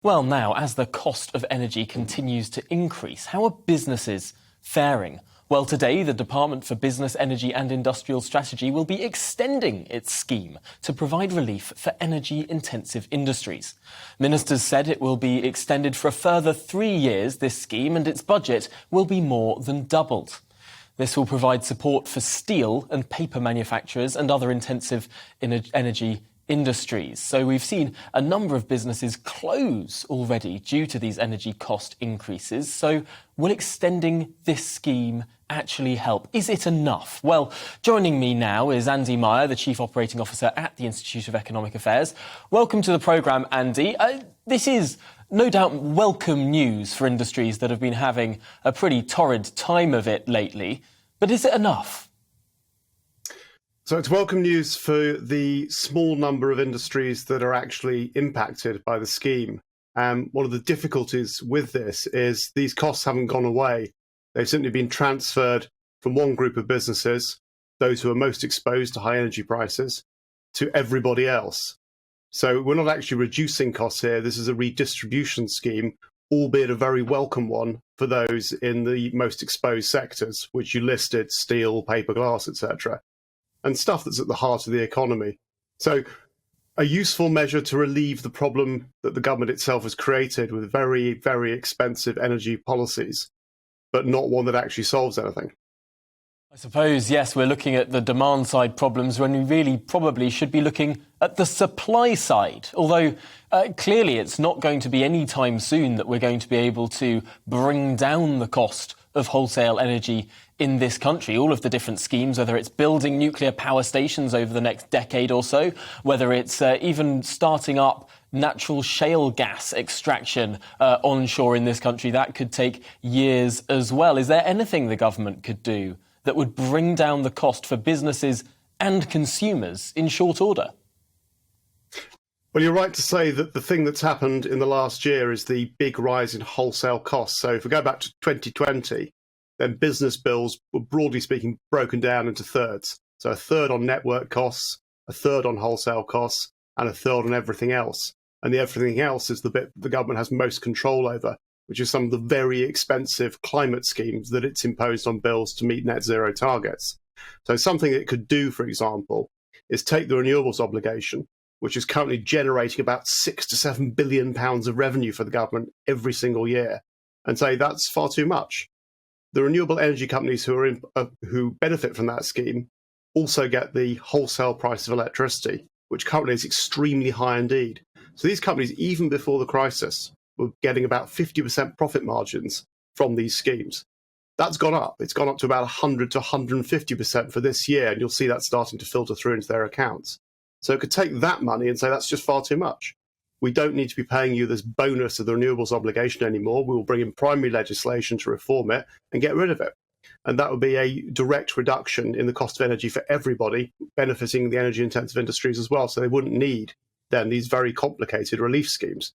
Well, now, as the cost of energy continues to increase, how are businesses faring? Well, today, the Department for Business, Energy and Industrial Strategy will be extending its scheme to provide relief for energy-intensive industries. Ministers said it will be extended for a further 3 years, this scheme, and its budget will be more than doubled. This will provide support for steel and paper manufacturers and other intensive energy industries. So we've seen a number of businesses close already due to these energy cost increases. So will extending this scheme actually help? Is it enough? Well, joining me now is Andy Meyer, the Chief Operating Officer at the Institute of Economic Affairs. Welcome to the programme, Andy. This is no doubt welcome news for industries that have been having a pretty torrid time of it lately. But is it enough? So it's welcome news for the small number of industries that are actually impacted by the scheme. One of the difficulties with this is these costs haven't gone away. They've simply been transferred from one group of businesses, those who are most exposed to high energy prices, to everybody else. So we're not actually reducing costs here. This is a redistribution scheme, albeit a very welcome one for those in the most exposed sectors, which you listed: steel, paper, glass, etc. and stuff that's at the heart of the economy. So a useful measure to relieve the problem that the government itself has created with very, very expensive energy policies, but not one that actually solves anything. I suppose, yes, we're looking at the demand side problems when we really probably should be looking at the supply side. Although clearly it's not going to be any time soon that we're going to be able to bring down the cost of wholesale energy in this country. All of the different schemes, whether it's building nuclear power stations over the next decade or so, whether it's even starting up natural shale gas extraction onshore in this country, that could take years as well. Is there anything the government could do that would bring down the cost for businesses and consumers in short order? Well, you're right to say that the thing that's happened in the last year is the big rise in wholesale costs. So if we go back to 2020, then business bills were, broadly speaking, broken down into thirds. So a third on network costs, a third on wholesale costs, and a third on everything else. And the everything else is the bit the government has most control over, which is some of the very expensive climate schemes that it's imposed on bills to meet net zero targets. So something it could do, for example, is take the renewables obligation, which is currently generating about £6 to £7 billion of revenue for the government every single year, and say that's far too much. The renewable energy companies who benefit from that scheme also get the wholesale price of electricity, which currently is extremely high indeed. So these companies, even before the crisis, were getting about 50% profit margins from these schemes. That's gone up. It's gone up to about 100 to 150% for this year, and you'll see that starting to filter through into their accounts. So it could take that money and say that's just far too much. We don't need to be paying you this bonus of the renewables obligation anymore. We will bring in primary legislation to reform it and get rid of it. And that would be a direct reduction in the cost of energy for everybody, benefiting the energy intensive industries as well. So they wouldn't need then these very complicated relief schemes.